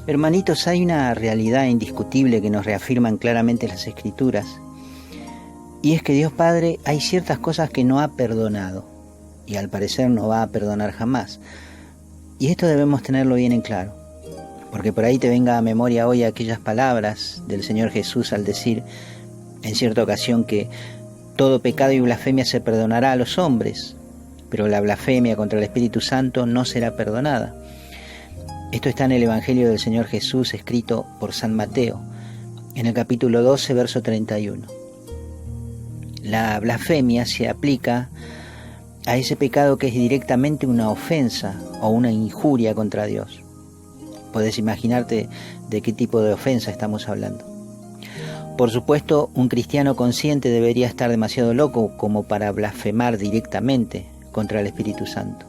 Hermanitos, hay una realidad indiscutible que nos reafirman claramente las Escrituras, y es que Dios Padre hay ciertas cosas que no ha perdonado, y al parecer no va a perdonar jamás. Y esto debemos tenerlo bien en claro, porque por ahí te venga a memoria hoy aquellas palabras del Señor Jesús al decir en cierta ocasión que todo pecado y blasfemia se perdonará a los hombres, pero la blasfemia contra el Espíritu Santo no será perdonada. Esto está en el Evangelio del Señor Jesús, escrito por San Mateo, en el capítulo 12, verso 31. La blasfemia se aplica a ese pecado que es directamente una ofensa o una injuria contra Dios. Podés imaginarte de qué tipo de ofensa estamos hablando. Por supuesto, un cristiano consciente debería estar demasiado loco como para blasfemar directamente contra el Espíritu Santo.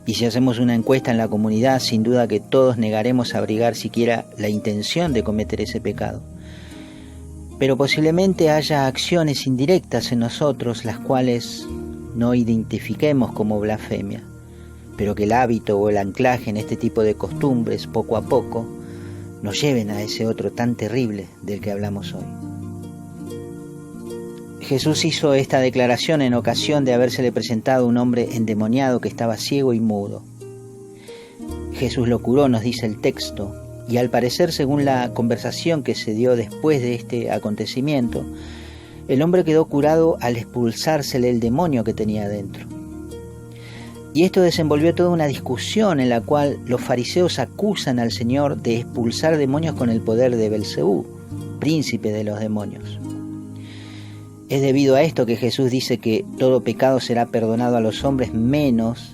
Y si hacemos una encuesta en la comunidad, sin duda que todos negaremos abrigar siquiera la intención de cometer ese pecado. Pero posiblemente haya acciones indirectas en nosotros las cuales no identifiquemos como blasfemia, pero que el hábito o el anclaje en este tipo de costumbres poco a poco nos lleven a ese otro tan terrible del que hablamos hoy. Jesús hizo esta declaración en ocasión de habérsele presentado un hombre endemoniado que estaba ciego y mudo. Jesús lo curó, nos dice el texto, y al parecer, según la conversación que se dio después de este acontecimiento, el hombre quedó curado al expulsársele el demonio que tenía dentro. Y esto desenvolvió toda una discusión en la cual los fariseos acusan al Señor de expulsar demonios con el poder de Belcebú, príncipe de los demonios. Es debido a esto que Jesús dice que todo pecado será perdonado a los hombres menos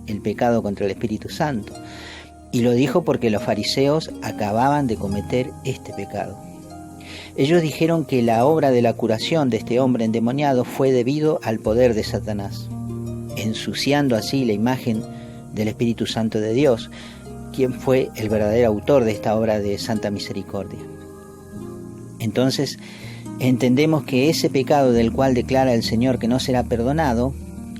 el pecado contra el Espíritu Santo. Y lo dijo porque los fariseos acababan de cometer este pecado. Ellos dijeron que la obra de la curación de este hombre endemoniado fue debido al poder de Satanás, ensuciando así la imagen del Espíritu Santo de Dios, quien fue el verdadero autor de esta obra de santa misericordia. Entonces, entendemos que ese pecado del cual declara el Señor que no será perdonado,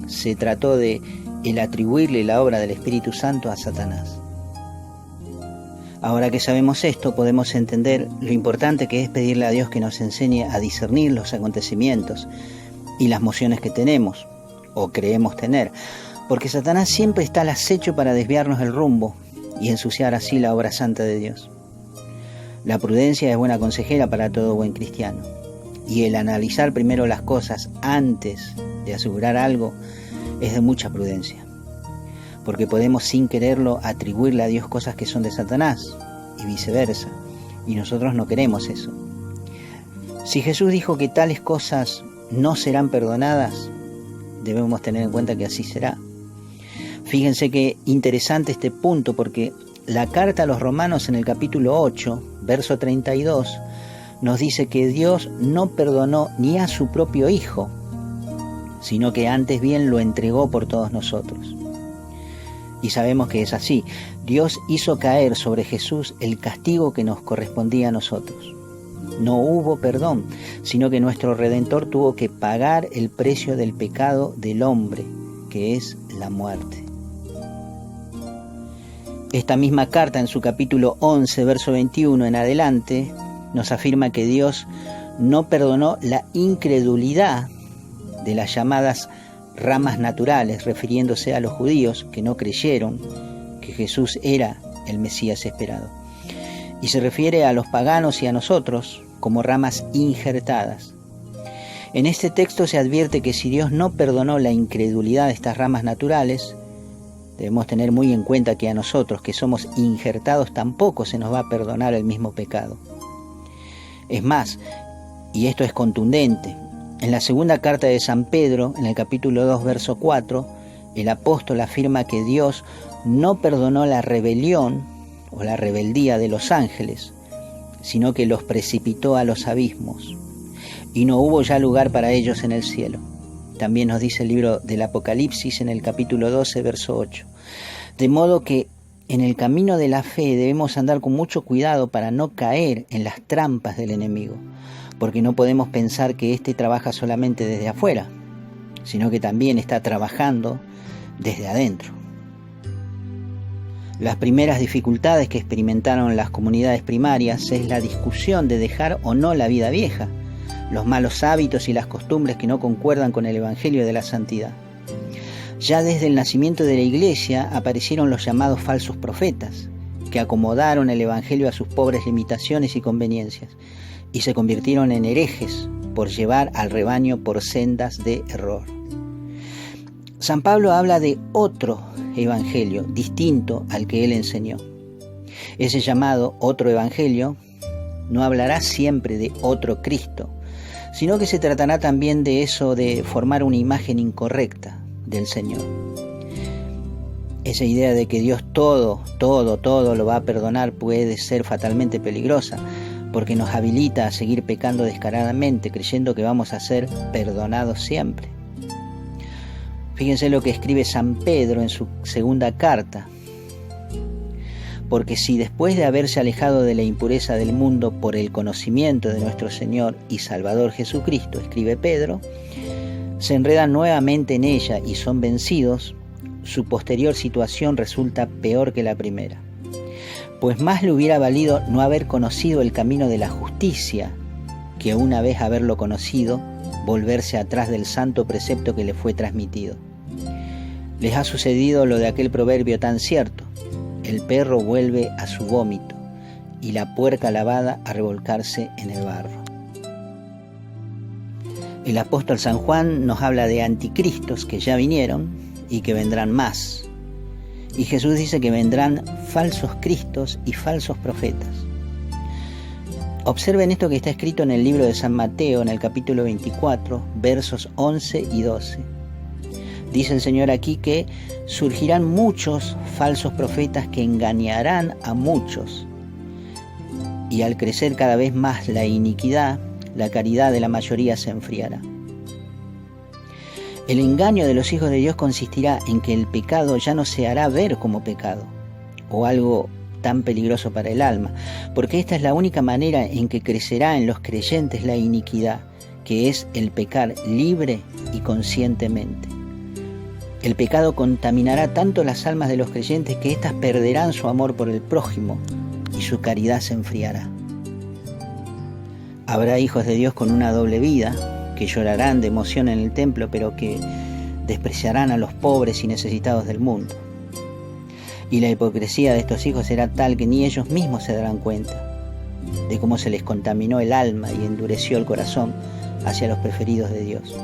se trató de el atribuirle la obra del Espíritu Santo a Satanás. Ahora que sabemos esto, podemos entender lo importante que es pedirle a Dios que nos enseñe a discernir los acontecimientos y las mociones que tenemos, o creemos tener, porque Satanás siempre está al acecho para desviarnos el rumbo y ensuciar así la obra santa de Dios. La prudencia es buena consejera para todo buen cristiano, y el analizar primero las cosas antes de asegurar algo es de mucha prudencia, porque podemos sin quererlo atribuirle a Dios cosas que son de Satanás y viceversa, y nosotros no queremos eso. Si Jesús dijo que tales cosas no serán perdonadas, debemos tener en cuenta que así será. Fíjense qué interesante este punto, porque la carta a los Romanos en el capítulo 8, verso 32, nos dice que Dios no perdonó ni a su propio Hijo, sino que antes bien lo entregó por todos nosotros. Y sabemos que es así. Dios hizo caer sobre Jesús el castigo que nos correspondía a nosotros. No hubo perdón, sino que nuestro Redentor tuvo que pagar el precio del pecado del hombre, que es la muerte. Esta misma carta, en su capítulo 11, verso 21 en adelante, nos afirma que Dios no perdonó la incredulidad de las llamadas ramas naturales, refiriéndose a los judíos que no creyeron que Jesús era el Mesías esperado. Y se refiere a los paganos y a nosotros como ramas injertadas. En este texto se advierte que si Dios no perdonó la incredulidad de estas ramas naturales, debemos tener muy en cuenta que a nosotros, que somos injertados, tampoco se nos va a perdonar el mismo pecado. Es más, y esto es contundente, en la segunda carta de San Pedro, en el capítulo 2, verso 4, el apóstol afirma que Dios no perdonó la rebelión o la rebeldía de los ángeles, sino que los precipitó a los abismos, y no hubo ya lugar para ellos en el cielo. También nos dice el libro del Apocalipsis en el capítulo 12, verso 8. De modo que en el camino de la fe debemos andar con mucho cuidado para no caer en las trampas del enemigo, porque no podemos pensar que éste trabaja solamente desde afuera, sino que también está trabajando desde adentro. Las primeras dificultades que experimentaron las comunidades primarias es la discusión de dejar o no la vida vieja, los malos hábitos y las costumbres que no concuerdan con el Evangelio de la santidad. Ya desde el nacimiento de la Iglesia aparecieron los llamados falsos profetas, que acomodaron el Evangelio a sus pobres limitaciones y conveniencias, y se convirtieron en herejes por llevar al rebaño por sendas de error. San Pablo habla de otro evangelio, distinto al que él enseñó. Ese llamado otro evangelio no hablará siempre de otro Cristo, sino que se tratará también de eso de formar una imagen incorrecta del Señor. Esa idea de que Dios todo lo va a perdonar puede ser fatalmente peligrosa, porque nos habilita a seguir pecando descaradamente, creyendo que vamos a ser perdonados siempre. Fíjense lo que escribe San Pedro en su segunda carta. Porque si después de haberse alejado de la impureza del mundo por el conocimiento de nuestro Señor y Salvador Jesucristo, escribe Pedro, se enredan nuevamente en ella y son vencidos, su posterior situación resulta peor que la primera. Pues más le hubiera valido no haber conocido el camino de la justicia, que una vez haberlo conocido, volverse atrás del santo precepto que le fue transmitido. Les ha sucedido lo de aquel proverbio tan cierto: el perro vuelve a su vómito y la puerca lavada a revolcarse en el barro. El apóstol San Juan nos habla de anticristos que ya vinieron y que vendrán más. Y Jesús dice que vendrán falsos cristos y falsos profetas. Observen esto que está escrito en el libro de San Mateo, en el capítulo 24, versos 11 y 12. Dice el Señor aquí que surgirán muchos falsos profetas que engañarán a muchos. Y al crecer cada vez más la iniquidad, la caridad de la mayoría se enfriará. El engaño de los hijos de Dios consistirá en que el pecado ya no se hará ver como pecado, o algo tan peligroso para el alma, porque esta es la única manera en que crecerá en los creyentes la iniquidad, que es el pecar libre y conscientemente. El pecado contaminará tanto las almas de los creyentes que éstas perderán su amor por el prójimo y su caridad se enfriará. Habrá hijos de Dios con una doble vida, que llorarán de emoción en el templo, pero que despreciarán a los pobres y necesitados del mundo. Y la hipocresía de estos hijos será tal que ni ellos mismos se darán cuenta de cómo se les contaminó el alma y endureció el corazón hacia los preferidos de Dios.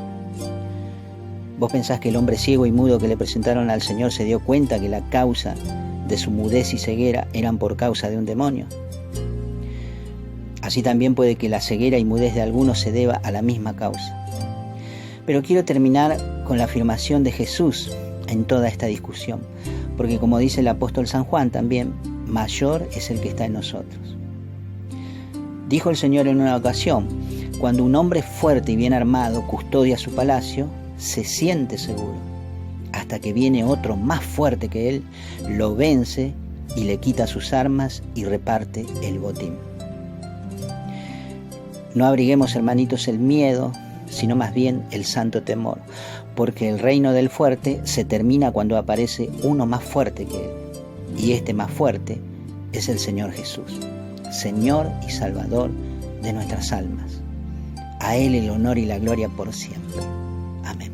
¿Vos pensás que el hombre ciego y mudo que le presentaron al Señor se dio cuenta que la causa de su mudez y ceguera eran por causa de un demonio? Así también puede que la ceguera y mudez de algunos se deba a la misma causa. Pero quiero terminar con la afirmación de Jesús en toda esta discusión, porque como dice el apóstol San Juan también, mayor es el que está en nosotros. Dijo el Señor en una ocasión: cuando un hombre fuerte y bien armado custodia su palacio, se siente seguro, hasta que viene otro más fuerte que él, lo vence y le quita sus armas y reparte el botín. No abriguemos, hermanitos, el miedo, sino más bien el santo temor, porque el reino del fuerte se termina cuando aparece uno más fuerte que él, y este más fuerte es el Señor Jesús, Señor y Salvador de nuestras almas. A Él el honor y la gloria por siempre. Amén.